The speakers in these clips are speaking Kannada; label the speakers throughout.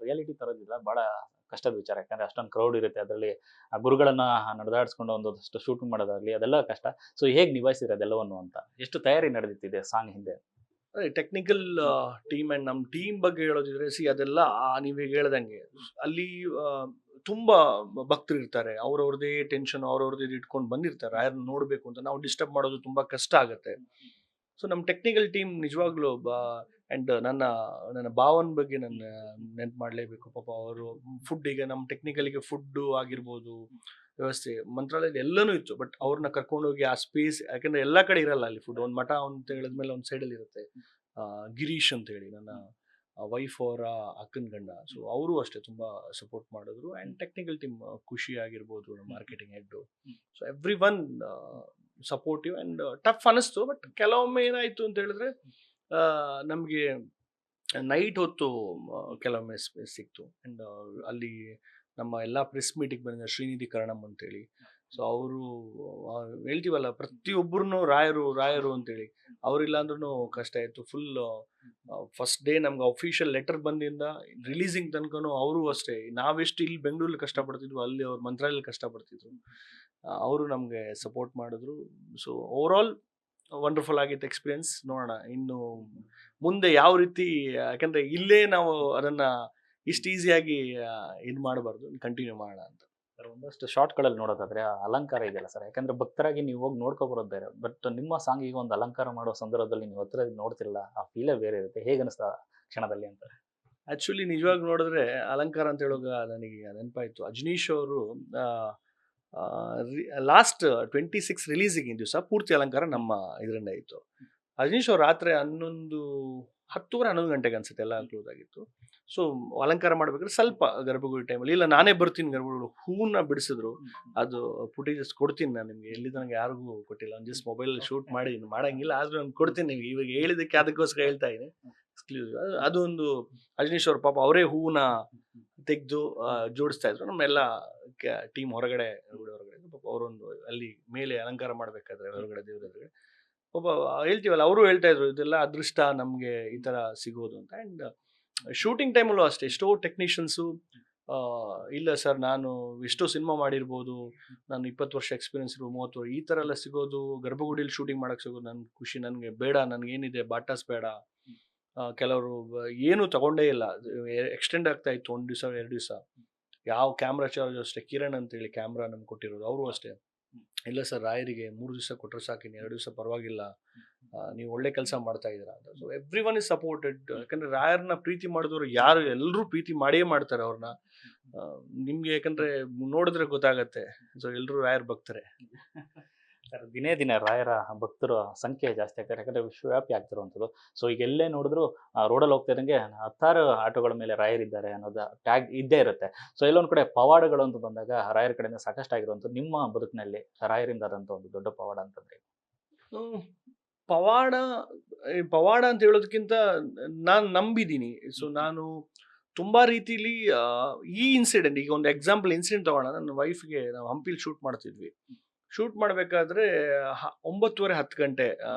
Speaker 1: ರಿಯಾಲಿಟಿ ತರೋದಿಲ್ಲ ಬಹಳ ಕಷ್ಟದ ವಿಚಾರ. ಯಾಕಂದ್ರೆ ಅಷ್ಟೊಂದು ಕ್ರೌಡ್ ಇರುತ್ತೆ. ಅದರಲ್ಲಿ ಆ ಗುರುಗಳನ್ನ ನಡೆದಾಡಿಸ್ಕೊಂಡು ಒಂದಷ್ಟು ಶೂಟಿಂಗ್ ಮಾಡೋದಾಗ್ಲಿ ಅದೆಲ್ಲ ಕಷ್ಟ. ಸೊ ಹೇಗ್ ನಿಭಾಯಿಸಿದ್ರಿ ಅದೆಲ್ಲವನ್ನು ಅಂತ? ಎಷ್ಟು ತಯಾರಿ ನಡೆದಿತ್ತಿದೆ ಸಾಂಗ್ ಹಿಂದೆ?
Speaker 2: ಅದೇ ಟೆಕ್ನಿಕಲ್ ಟೀಮ್ ಅಂಡ್ ನಮ್ಮ ಟೀಮ್ ಬಗ್ಗೆ ಹೇಳೋದಿದ್ರೆ ಅದೆಲ್ಲ ನೀವೀಗ ಹೇಳ್ದಂಗೆ ಅಲ್ಲಿ ಆ, ತುಂಬಾ ಭಕ್ತರು ಇರ್ತಾರೆ. ಅವ್ರವ್ರದೇ ಟೆನ್ಷನ್ ಅವ್ರವ್ರದೇ ಇಟ್ಕೊಂಡು ಬಂದಿರ್ತಾರೆ. ಯಾರನ್ನ ನೋಡ್ಬೇಕು ಅಂತ ನಾವು ಡಿಸ್ಟರ್ಬ್ ಮಾಡೋದು ತುಂಬಾ ಕಷ್ಟ ಆಗುತ್ತೆ. ಸೊ ನಮ್ಮ ಟೆಕ್ನಿಕಲ್ ಟೀಮ್ ನಿಜವಾಗ್ಲೂ ಅಂಡ್ ನನ್ನ ನನ್ನ ಭಾವನ ಬಗ್ಗೆ ನನ್ನ ನೆನ್ಪು ಮಾಡಲೇಬೇಕು. ಪಾಪ ಅವರು ಫುಡ್ಡಿಗೆ ನಮ್ಮ ಟೆಕ್ನಿಕಲ್ಗೆ ಫುಡ್ ಆಗಿರ್ಬೋದು, ವ್ಯವಸ್ಥೆ ಮಂತ್ರಾಲಯದ ಎಲ್ಲನೂ ಇತ್ತು. ಬಟ್ ಅವ್ರನ್ನ ಕರ್ಕೊಂಡೋಗಿ ಆ ಸ್ಪೇಸ್, ಯಾಕಂದ್ರೆ ಎಲ್ಲಾ ಕಡೆ ಇರಲ್ಲ ಅಲ್ಲಿ ಫುಡ್. ಒಂದು ಮಠ ಅಂತ ಹೇಳಿದ್ಮೇಲೆ ಒಂದು ಸೈಡಲ್ಲಿ ಇರುತ್ತೆ. ಗಿರೀಶ್ ಅಂತ ಹೇಳಿ ನನ್ನ ವೈಫ್ ಅವರ ಅಕ್ಕನ ಗಂಡ. ಸೊ ಅವರು ಅಷ್ಟೇ ತುಂಬಾ ಸಪೋರ್ಟ್ ಮಾಡಿದ್ರು. ಅಂಡ್ ಟೆಕ್ನಿಕಲ್ ಟೀಮ್ ಖುಷಿ ಆಗಿರ್ಬೋದು, marketing head. So every one supportive and tough ಅನಿಸ್ತು. ಬಟ್ ಕೆಲವೊಮ್ಮೆ ಏನಾಯ್ತು ಅಂತ ಹೇಳಿದ್ರೆ ನಮಗೆ ನೈಟ್ ಹೊತ್ತು ಕೆಲವೊಮ್ಮೆ ಸ್ಪೇಸ್ ಸಿಕ್ತು. ಅಂಡ್ ಅಲ್ಲಿ ನಮ್ಮ ಎಲ್ಲ ಪ್ರೆಸ್ ಮೀಟಿಗೆ ಬಂದಿದ್ದ ಶ್ರೀನಿಧಿ ಕರಣಮ್ ಅಂತೇಳಿ. ಸೊ ಅವರು ಹೇಳ್ತೀವಲ್ಲ ಪ್ರತಿಯೊಬ್ಬರನ್ನು ರಾಯರು ರಾಯರು ಅಂತೇಳಿ, ಅವರಿಲ್ಲ ಅಂದ್ರೂ ಕಷ್ಟ ಆಯಿತು. ಫುಲ್ ಫಸ್ಟ್ ಡೇ ನಮ್ಗೆ ಅಫಿಷಿಯಲ್ ಲೆಟರ್ ಬಂದಿಂದ ರಿಲೀಸಿಂಗ್ ತನಕನೂ ಅವರು ಅಷ್ಟೇ. ನಾವೆಷ್ಟು ಇಲ್ಲಿ ಬೆಂಗಳೂರಲ್ಲಿ ಕಷ್ಟಪಡ್ತಿದ್ವು ಅಲ್ಲಿ ಅವ್ರು ಮಂತ್ರಾಲಯಲ್ಲಿ ಕಷ್ಟಪಡ್ತಿದ್ರು. ಅವರು ನಮಗೆ ಸಪೋರ್ಟ್ ಮಾಡಿದ್ರು. ಸೊ ಓವರ್ ಆಲ್ ವಂಡರ್ಫುಲ್ ಆಗಿತ್ತು ಎಕ್ಸ್ಪೀರಿಯನ್ಸ್. ನೋಡೋಣ ಇನ್ನು ಮುಂದೆ ಯಾವ ರೀತಿ, ಯಾಕಂದ್ರೆ ಇಲ್ಲೇ ನಾವು ಅದನ್ನ ಇಷ್ಟು ಈಸಿಯಾಗಿ ಇದು ಮಾಡಬಾರ್ದು, ಕಂಟಿನ್ಯೂ ಮಾಡೋಣ ಅಂತ.
Speaker 1: ಸರ್ ಒಂದಷ್ಟು ಶಾರ್ಟ್ಗಳಲ್ಲಿ ನೋಡೋದಾದ್ರೆ ಆ ಅಲಂಕಾರ ಇದೆಯಲ್ಲ ಸರ್, ಯಾಕಂದ್ರೆ ಭಕ್ತರಾಗಿ ನೀವು ಹೋಗಿ ನೋಡ್ಕೊ ಬರೋದು ಬೇರೆ. ಬಟ್ ನಿಮ್ಮ ಸಾಂಗಿಗೆ ಒಂದು ಅಲಂಕಾರ ಮಾಡೋ ಸಂದರ್ಭದಲ್ಲಿ ನೀವು ಹತ್ರ ನೋಡ್ತಿರಲ್ಲ, ಆ ಫೀಲೇ ಬೇರೆ ಇರುತ್ತೆ. ಹೇಗೆ ಅನಿಸ್ತಾ ಕ್ಷಣದಲ್ಲಿ ಅಂತ?
Speaker 2: ಆಕ್ಚುಲಿ ನಿಜವಾಗಿ ನೋಡಿದ್ರೆ ಅಲಂಕಾರ ಅಂತ ಹೇಳುವಾಗ ನನಗೆ ನೆನಪಾಯ್ತು. ಅಜನೀಶ್ ಅವರು ಲಾಸ್ಟ್ 26 ರಿಲೀಸಿಗೆ ದಿವಸ ಪೂರ್ತಿ ಅಲಂಕಾರ ನಮ್ಮ ಇದರಿಂದ ಇತ್ತು. ಅಜನೀಶ್ ಅವ್ರು ರಾತ್ರಿ 10:30 ಗಂಟೆಗೆ ಅನ್ಸುತ್ತೆ ಎಲ್ಲ ಕ್ಲೋಸ್ ಆಗಿತ್ತು. ಸೊ ಅಲಂಕಾರ ಮಾಡ್ಬೇಕಾದ್ರೆ ಸ್ವಲ್ಪ ಗರ್ಭಗುಡಿ ಟೈಮಲ್ಲಿ, ಇಲ್ಲ ನಾನೇ ಬರ್ತೀನಿ ಗರ್ಭಗುಡಿ, ಹೂವನ್ನ ಬಿಡಿಸಿದ್ರು. ಅದು ಫುಟೇಜಸ್ ಕೊಡ್ತೀನಿ ನಾನು ನಿಮ್ಗೆ, ಎಲ್ಲಿದ್ದು ನನಗೆ ಯಾರಿಗೂ ಕೊಟ್ಟಿಲ್ಲ. ಒಂದು ಜಸ್ಟ್ ಮೊಬೈಲ್ ಶೂಟ್ ಮಾಡಿ ಮಾಡಂಗಿಲ್ಲ, ಆದ್ರೂ ನಾನು ಕೊಡ್ತೀನಿ ನಿಮ್ಗೆ. ಇವಾಗ ಹೇಳಿದಕ್ಕೆ ಅದಕ್ಕೋಸ್ಕರ ಹೇಳ್ತಾ ಇದ್ದೀನಿ. ಅದೊಂದು ಅಜನೀಶ್ ಅವ್ರ ಪಾಪ ಅವರೇ ಹೂವನ್ನ ತೆಗೆದು ಜೋಡಿಸ್ತಾ ಇದ್ರು. ನಮ್ಮೆಲ್ಲ ಟೀಮ್ ಹೊರಗಡೆ ಪಾಪ ಅವರೊಂದು ಅಲ್ಲಿ ಮೇಲೆ ಅಲಂಕಾರ ಮಾಡ್ಬೇಕಾದ್ರೆ ಹೊರಗಡೆ ದೇವ್ರ ಎದುರುಗಡೆ ಒಬ್ಬ ಹೇಳ್ತೀವಲ್ಲ, ಅವರು ಹೇಳ್ತಾ ಇದ್ರು ಇದೆಲ್ಲ ಅದೃಷ್ಟ ನಮ್ಗೆ ಈ ತರ ಸಿಗೋದು ಅಂತ. ಅಂಡ್ ಶೂಟಿಂಗ್ ಟೈಮಲ್ಲೂ ಅಷ್ಟೇ ಎಷ್ಟೋ ಟೆಕ್ನಿಷಿಯನ್ಸು ಇಲ್ಲ ಸರ್ ನಾನು ಎಷ್ಟೋ ಸಿನಿಮಾ ಮಾಡಿರ್ಬೋದು, ನಾನು 20 ವರ್ಷ ಎಕ್ಸ್ಪೀರಿಯನ್ಸ್ ಇರೋ 30 ವರ್ಷ, ಈ ಥರ ಎಲ್ಲ ಸಿಗೋದು ಗರ್ಭಗುಡಿಯಲ್ಲಿ ಶೂಟಿಂಗ್ ಮಾಡಕ್ಕೆ ಸಿಗೋದು ನನ್ನ ಖುಷಿ, ನನಗೆ ಬೇಡ, ನನಗೇನಿದೆ ಬಾಟಾಸ್ ಬೇಡ. ಕೆಲವರು ಏನು ತಗೊಂಡೇ ಇಲ್ಲ, ಎಕ್ಸ್ಟೆಂಡ್ ಆಗ್ತಾ ಇತ್ತು 1 ದಿವಸ 2 ದಿವಸ. ಯಾವ ಕ್ಯಾಮ್ರಾ ಚಾರ್ಜ್ ಅಷ್ಟೇ, ಕಿರಣ್ ಅಂತೇಳಿ ಕ್ಯಾಮ್ರಾ ನಮ್ಗೆ ಕೊಟ್ಟಿರೋದು, ಅವರು ಅಷ್ಟೇ ಇಲ್ಲ ಸರ್ ರಾಯರಿಗೆ 3 ದಿವಸ ಕೊಟ್ಟರೆ ಸಾಕಿನಿ, 2 ದಿವಸ ಪರವಾಗಿಲ್ಲ, ನೀವು ಒಳ್ಳೆ ಕೆಲಸ ಮಾಡ್ತಾ ಇದ್ದೀರಾ ಅಂತ. So every one is supported. ಯಾಕಂದ್ರೆ ರಾಯರ್ನ ಪ್ರೀತಿ ಮಾಡಿದವರು ಯಾರು, ಎಲ್ಲರೂ ಪ್ರೀತಿ ಮಾಡೇ ಮಾಡ್ತಾರೆ ಅವ್ರನ್ನ. ನಿಮ್ಗೆ ಯಾಕಂದ್ರೆ ನೋಡಿದ್ರೆ ಗೊತ್ತಾಗತ್ತೆ. ಸೊ ಎಲ್ಲರೂ ರಾಯರ್ ಭಕ್ತರೆ.
Speaker 1: ಸರ್ ದಿನೇ ದಿನೇ ರಾಯರ ಭಕ್ತರ ಸಂಖ್ಯೆ ಜಾಸ್ತಿ ಆಗ್ತಾರೆ, ಯಾಕಂದ್ರೆ ವಿಶ್ವವ್ಯಾಪಿ ಆಗ್ತಿರುವಂಥದ್ದು. ಸೊ ಈಗ ಎಲ್ಲೇ ನೋಡಿದ್ರು ರೋಡಲ್ಲಿ ಹೋಗ್ತಾ ಇದ್ದಂಗೆ 10 ಆಟೋಗಳ ಮೇಲೆ ರಾಯರಿದ್ದಾರೆ ಅನ್ನೋದು ಟ್ಯಾಗ್ ಇದ್ದೇ ಇರುತ್ತೆ. ಸೊ ಎಲ್ಲೊಂದು ಕಡೆ ಪವಾಡಗಳು ಅಂತ ಬಂದಾಗ ರಾಯರ ಕಡೆಯಿಂದ ಸಾಕಷ್ಟು ಆಗಿರುವಂಥದ್ದು. ನಿಮ್ಮ ಬದುಕಿನಲ್ಲಿ ರಾಯರಿಂದ ಆದಂಥ ಒಂದು ದೊಡ್ಡ ಪವಾಡ ಅಂತಂದ್ರೆ?
Speaker 2: ಪವಾಡ ಪವಾಡ ಅಂತ ಹೇಳೋದಕ್ಕಿಂತ ನಾನು ನಂಬಿದ್ದೀನಿ. ಸೊ ನಾನು ತುಂಬಾ ರೀತಿಲಿ ಈ ಇನ್ಸಿಡೆಂಟ್, ಈಗ ಒಂದು ಎಕ್ಸಾಂಪಲ್ ಇನ್ಸಿಡೆಂಟ್ ತಗೋಣ. ನನ್ನ ವೈಫ್ಗೆ ನಾವು ಹಂಪಿಲಿ ಶೂಟ್ ಮಾಡ್ತಿದ್ವಿ. ಶೂಟ್ ಮಾಡಬೇಕಾದ್ರೆ 9:30 10 ಗಂಟೆ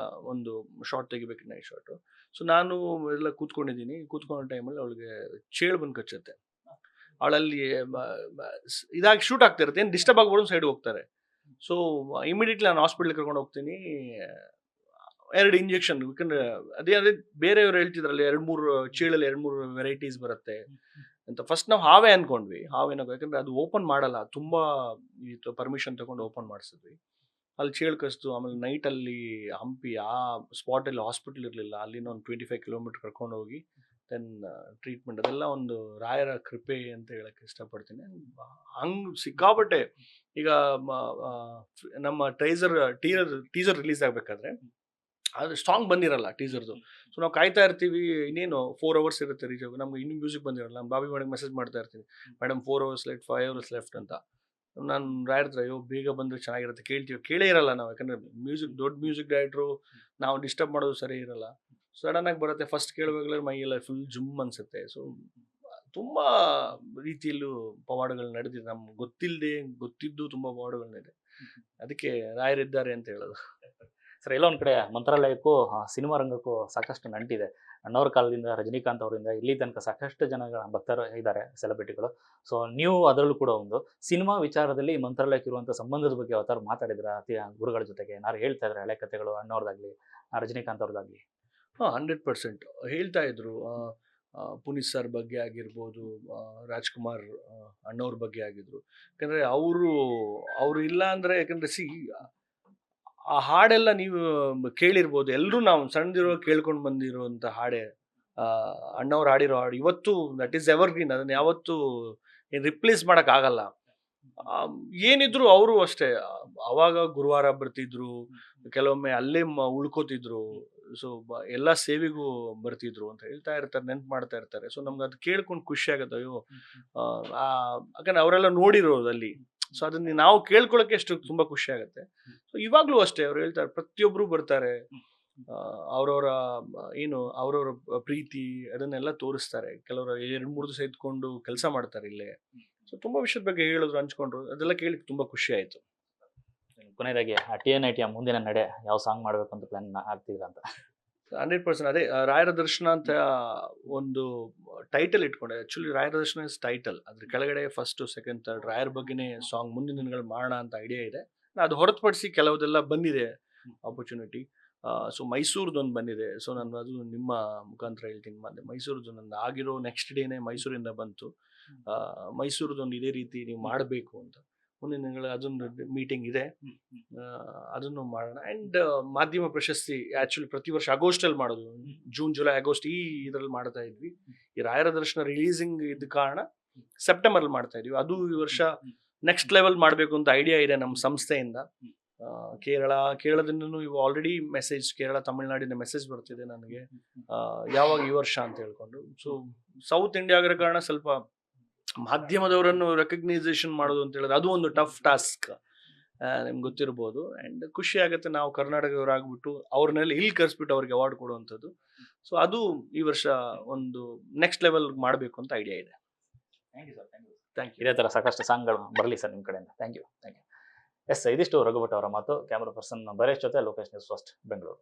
Speaker 2: ಒಂದು ಶಾರ್ಟ್ ತೆಗಿಬೇಕು, ನೈಟ್ ಶಾರ್ಟು. ಸೊ ನಾನು ಎಲ್ಲ ಕೂತ್ಕೊಂಡಿದ್ದೀನಿ. ಕೂತ್ಕೊಂಡ ಟೈಮಲ್ಲಿ ಅವಳಿಗೆ ಚೇಳು ಬಂದು ಕಚ್ಚುತ್ತೆ. ಅವಳಲ್ಲಿ ಇದಾಗಿ ಶೂಟ್ ಆಗ್ತಾ ಇರುತ್ತೆ, ಏನು ಡಿಸ್ಟರ್ಬ್ ಆಗ್ಬೋದು, ಸೈಡ್ ಹೋಗ್ತಾರೆ. ಸೊ ಇಮಿಡಿಯೇಟ್ಲಿ ನಾನು ಹಾಸ್ಪಿಟ್ಲಿಗೆ ಕರ್ಕೊಂಡು ಹೋಗ್ತೀನಿ. 2 ಇಂಜೆಕ್ಷನ್, ಯಾಕಂದ್ರೆ ಅದೇ ಬೇರೆಯವ್ರು ಹೇಳ್ತಿದ್ರಲ್ಲಿ 2-3 ಚೇಳಲ್ಲಿ 2-3 ವೆರೈಟೀಸ್ ಬರುತ್ತೆ ಅಂತ. ಫಸ್ಟ್ ನಾವು ಹಾವೇ ಅನ್ಕೊಂಡ್ವಿ, ಹಾವೇನೋ, ಯಾಕಂದ್ರೆ ಅದು ಓಪನ್ ಮಾಡಲ್ಲ, ತುಂಬಾ ಪರ್ಮಿಷನ್ ತಗೊಂಡು ಓಪನ್ ಮಾಡಿಸಿದ್ವಿ. ಅಲ್ಲಿ ಚೇಳು ಕಸ್ತು. ಆಮೇಲೆ ನೈಟಲ್ಲಿ ಹಂಪಿ ಆ ಸ್ಪಾಟಲ್ಲಿ ಹಾಸ್ಪಿಟಲ್ ಇರಲಿಲ್ಲ, ಅಲ್ಲಿನ ಒಂದು 25 ಕಿಲೋಮೀಟರ್ ಕರ್ಕೊಂಡು ಹೋಗಿ ದೆನ್ ಟ್ರೀಟ್ಮೆಂಟ್. ಅದೆಲ್ಲ ಒಂದು ರಾಯರ ಕೃಪೆ ಅಂತ ಹೇಳಕ್ಕೆ ಇಷ್ಟಪಡ್ತೀನಿ. ಹಂಗೆ ಸಿಕ್ಕಾಪಟ್ಟೆ. ಈಗ ನಮ್ಮ ಟೀಸರ್ ರಿಲೀಸ್ ಆಗಬೇಕಾದ್ರೆ ಅದು ಸಾಂಗ್ ಬಂದಿರಲ್ಲ ಟೀಸರ್ದು. ಸೊ ನಾವು ಕಾಯ್ತಾ ಇರ್ತೀವಿ, ಇನ್ನೇನು 4 hours ಇರುತ್ತೆ ರೀಚ್ ಆಗಿ, ನಮ್ಗೆ ಇನ್ನೂ ಮ್ಯೂಸಿಕ್ ಬಂದಿರಲ್ಲ. ನಾನು ಬಾಬಿ ಮೇಡಮ್ ಮೆಸೇಜ್ ಮಾಡ್ತಾ ಇರ್ತೀನಿ, madam 4 hours left, 5 hours left ಅಂತ. ನಾನು ರಾಯರ್ತ್ರ ಅಯ್ಯೋ ಬೇಗ ಬಂದರೆ ಚೆನ್ನಾಗಿರುತ್ತೆ, ಕೇಳೇ ಇರಲ್ಲ ನಾವು, ಯಾಕಂದರೆ ದೊಡ್ಡ ಮ್ಯೂಸಿಕ್ ಡೈರೆಕ್ಟ್ರು, ನಾವು ಡಿಸ್ಟರ್ಬ್ ಮಾಡೋದು ಸರಿ ಇರಲ್ಲ. ಸಡನ್ನಾಗಿ ಬರುತ್ತೆ, ಫಸ್ಟ್ ಕೇಳಬೇಕಾದ್ರೆ ಮೈಯೆಲ್ಲ ಫುಲ್ ಜುಮ್ ಅನಿಸುತ್ತೆ. ಸೊ ತುಂಬ ರೀತಿಯಲ್ಲೂ ಪವಾಡಗಳು ನಡೆದಿದೆ, ನಮ್ಗೆ ಗೊತ್ತಿದ್ದು ತುಂಬ ಪವಾಡಗಳು ನಡೆದಿದೆ. ಅದಕ್ಕೆ ರಾಯರಿದ್ದಾರೆ ಅಂತ ಹೇಳೋದು.
Speaker 1: ಸರ್ ಎಲ್ಲೋ ಒಂದು ಕಡೆ ಮಂತ್ರಾಲಯಕ್ಕೂ ಸಿನಿಮಾ ರಂಗಕ್ಕೂ ಸಾಕಷ್ಟು ನಂಟಿದೆ. ಅಣ್ಣವ್ರ ಕಾಲದಿಂದ ರಜನಿಕಾಂತ್ ಅವರಿಂದ ಇಲ್ಲಿ ತನಕ ಸಾಕಷ್ಟು ಜನಗಳ ಭಕ್ತರು ಇದ್ದಾರೆ, ಸೆಲೆಬ್ರಿಟಿಗಳು. ಸೊ ನೀವು ಅದರಲ್ಲೂ ಕೂಡ ಒಂದು ಸಿನಿಮಾ ವಿಚಾರದಲ್ಲಿ ಮಂತ್ರಾಲಯಕ್ಕೆ ಇರುವಂಥ ಸಂಬಂಧದ ಬಗ್ಗೆ ಯಾವತ್ತಾದ್ರು ಮಾತಾಡಿದ್ರ ಗುರುಗಳ ಜೊತೆಗೆ ಏನಾದ್ರು ಹೇಳ್ತಾ ಇದ್ರೆ ಹಳೆ ಕಥೆಗಳು ಅಣ್ಣವ್ರದ್ದಾಗ್ಲಿ ರಜನಿಕಾಂತ್ ಅವ್ರದ್ದಾಗ್ಲಿ?
Speaker 2: ಹಾಂ, 100% ಹೇಳ್ತಾ ಇದ್ರು. ಪುನೀತ್ ಸರ್ ಬಗ್ಗೆ ಆಗಿರ್ಬೋದು, ರಾಜ್‌ಕುಮಾರ್ ಅಣ್ಣವ್ರ ಬಗ್ಗೆ ಆಗಿದ್ರು. ಯಾಕಂದ್ರೆ ಅವರು ಇಲ್ಲ ಅಂದ್ರೆ, ಯಾಕಂದ್ರೆ ಆ ಹಾಡೆಲ್ಲ ನೀವು ಕೇಳಿರ್ಬೋದು. ಎಲ್ಲರೂ ನಾವು ಸಣ್ಣದಿರುವಾಗ ಕೇಳ್ಕೊಂಡು ಬಂದಿರುವಂಥ ಹಾಡೆ. ಅಣ್ಣವ್ರು ಹಾಡಿರೋ ಹಾಡು ಇವತ್ತು ದಟ್ ಈಸ್ ಎವರ್‌ಗ್ರೀನ್. ಅದನ್ನ ಯಾವತ್ತೂ ರಿಪ್ಲೇಸ್ ಆಗಲ್ಲ. ಏನಿದ್ರು ಅವರು ಅಷ್ಟೇ. ಅವಾಗ ಗುರುವಾರ ಬರ್ತಿದ್ರು, ಕೆಲವೊಮ್ಮೆ ಅಲ್ಲೇ ಉಳ್ಕೋತಿದ್ರು. ಸೊ ಎಲ್ಲಾ ಸೇವೆಗೂ ಬರ್ತಿದ್ರು ಅಂತ ಹೇಳ್ತಾ ಇರ್ತಾರೆ, ನೆನ್ಪು ಮಾಡ್ತಾ ಇರ್ತಾರೆ. ಸೊ ನಮ್ಗೆ ಅದು ಕೇಳ್ಕೊಂಡು ಖುಷಿ ಆಗುತ್ತೆ. ಅಯ್ಯೋ, ಯಾಕಂದ್ರೆ ಅವರೆಲ್ಲ ನೋಡಿರೋದು ಅಲ್ಲಿ. ಸೊ ಅದನ್ನ ನಾವು ಕೇಳ್ಕೊಳಕ್ಕೆ ಎಷ್ಟು ತುಂಬಾ ಖುಷಿ ಆಗುತ್ತೆ. ಸೊ ಇವಾಗ್ಲೂ ಅಷ್ಟೇ ಅವ್ರು ಹೇಳ್ತಾರೆ, ಪ್ರತಿಯೊಬ್ರು ಬರ್ತಾರೆ, ಅವ್ರವ್ರ ಅವ್ರವ್ರ ಪ್ರೀತಿ ಅದನ್ನೆಲ್ಲ ತೋರಿಸ್ತಾರೆ. ಕೆಲವರು 2-3 ದಿವಸ ಇದ್ಕೊಂಡು ಕೆಲಸ ಮಾಡ್ತಾರೆ ಇಲ್ಲೇ. ಸೊ ತುಂಬಾ ವಿಷಯದ ಬಗ್ಗೆ ಹೇಳಿದ್ರು, ಹಂಚ್ಕೊಂಡ್ರು. ಅದೆಲ್ಲ ಕೇಳಿ ತುಂಬಾ ಖುಷಿ ಆಯ್ತು.
Speaker 1: ಕೊನೆಯದಾಗಿ ಆ TNIT ಮುಂದಿನ ನಡೆ ಯಾವ ಸಾಂಗ್ ಮಾಡ್ಬೇಕು ಅಂತ ಪ್ಲಾನ್ ಆಗ್ತಿದ್ರ ಅಂತ?
Speaker 2: 100% ಅದೇ ರಾಯರ ದರ್ಶನ ಅಂತ ಒಂದು ಟೈಟಲ್ ಇಟ್ಕೊಂಡೆ. ಆಕ್ಚುಲಿ ರಾಯರ ದರ್ಶನ ಇಸ್ ಟೈಟಲ್. ಅದ್ರ ಕೆಳಗಡೆ ಫಸ್ಟ್, ಸೆಕೆಂಡ್, ಥರ್ಡ್ ರಾಯರ ಬಗ್ಗೆನೇ ಸಾಂಗ್ ಮುಂದಿನ ದಿನಗಳು ಮಾಡೋಣ ಅಂತ ಐಡಿಯಾ ಇದೆ. ಅದು ಹೊರತುಪಡಿಸಿ ಕೆಲವುದೆಲ್ಲ ಬಂದಿದೆ ಆಪರ್ಚುನಿಟಿ. ಸೊ ಮೈಸೂರ್ದೊಂದು ಬಂದಿದೆ. ಸೊ ನಾನು ಅದು ನಿಮ್ಮ ಮುಖಾಂತರ ಹೇಳ್ತೀನಿ. ಮತ್ತೆ ಮೈಸೂರದ್ದು ನಂದು ಆಗಿರೋ ನೆಕ್ಸ್ಟ್ ಡೇನೆ ಮೈಸೂರಿಂದ ಬಂತು. ಮೈಸೂರದೊಂದು ಇದೇ ರೀತಿ ನೀವು ಮಾಡಬೇಕು ಅಂತ ಮುಂದಿನ ದಿನಗಳ ಅದೊಂದು ಮೀಟಿಂಗ್ ಇದೆ. ಅದನ್ನು ಮಾಡೋಣ. ಆ್ಯಂಡ್ ಮಾಧ್ಯಮ ಪ್ರಶಸ್ತಿ ಆ್ಯಕ್ಚುಲಿ ಪ್ರತಿ ವರ್ಷ ಆಗಸ್ಟಲ್ಲಿ ಮಾಡೋದು. ಜೂನ್, ಜುಲೈ, ಆಗಸ್ಟ್ ಈ ಇದರಲ್ಲಿ ಮಾಡ್ತಾ ಇದ್ವಿ. ಈ ರಾಯರ ದರ್ಶನ ರಿಲೀಸಿಂಗ್ ಇದ್ದ ಕಾರಣ ಸೆಪ್ಟೆಂಬರಲ್ಲಿ ಮಾಡ್ತಾ ಇದ್ವಿ. ಅದು ಈ ವರ್ಷ ನೆಕ್ಸ್ಟ್ ಲೆವೆಲ್ ಮಾಡಬೇಕು ಅಂತ ಐಡಿಯಾ ಇದೆ ನಮ್ಮ ಸಂಸ್ಥೆಯಿಂದ. ಕೇರಳದಿಂದನೂ ಇವು ಆಲ್ರೆಡಿ ಮೆಸೇಜ್, ಕೇರಳ ತಮಿಳ್ನಾಡಿನ ಮೆಸೇಜ್ ಬರ್ತಿದೆ ನನಗೆ, ಯಾವಾಗ ಈ ವರ್ಷ ಅಂತ ಹೇಳ್ಕೊಂಡು. ಸೊ ಸೌತ್ ಇಂಡಿಯಾ ಆಗಿರೋ ಕಾರಣ ಸ್ವಲ್ಪ ಮಾಧ್ಯಮದವರನ್ನು ರೆಕಗ್ನೈಸೇಷನ್ ಮಾಡೋದು ಅಂತ ಹೇಳಿದ್ರೆ ಅದು ಒಂದು ಟಫ್ ಟಾಸ್ಕ್, ನಿಮ್ಗೆ ಗೊತ್ತಿರ್ಬೋದು. ಆ್ಯಂಡ್ ಖುಷಿ ಆಗುತ್ತೆ ನಾವು ಕರ್ನಾಟಕದವರಾಗ್ಬಿಟ್ಟು ಅವ್ರನ್ನೆಲ್ಲ ಇಲ್ಲಿ ಕರೆಸ್ಬಿಟ್ಟು ಅವ್ರಿಗೆ ಅವಾರ್ಡ್ ಕೊಡುವಂಥದ್ದು. ಸೊ ಅದು ಈ ವರ್ಷ ಒಂದು ನೆಕ್ಸ್ಟ್ ಲೆವೆಲ್ ಮಾಡಬೇಕು ಅಂತ ಐಡಿಯಾ ಇದೆ.
Speaker 1: Thank you. ಇದೇ ಥರ ಸಾಕಷ್ಟು ಸಾಂಗ್ಗಳು ಬರಲಿ ಸರ್ ನಿಮ್ಮ ಕಡೆಯಿಂದ. Thank you. ಎಸ್, ಇದಿಷ್ಟು ರಘುಭಟ್ ಅವರ ಮಾತು. ಕ್ಯಾಮ್ರಾ ಪರ್ಸನ್ ಬರೇಶ್ ಜೊತೆ ಲೋಕೇಶ್ ನ್ಯೂಸ್ ಫಸ್ಟ್, ಬೆಂಗಳೂರು.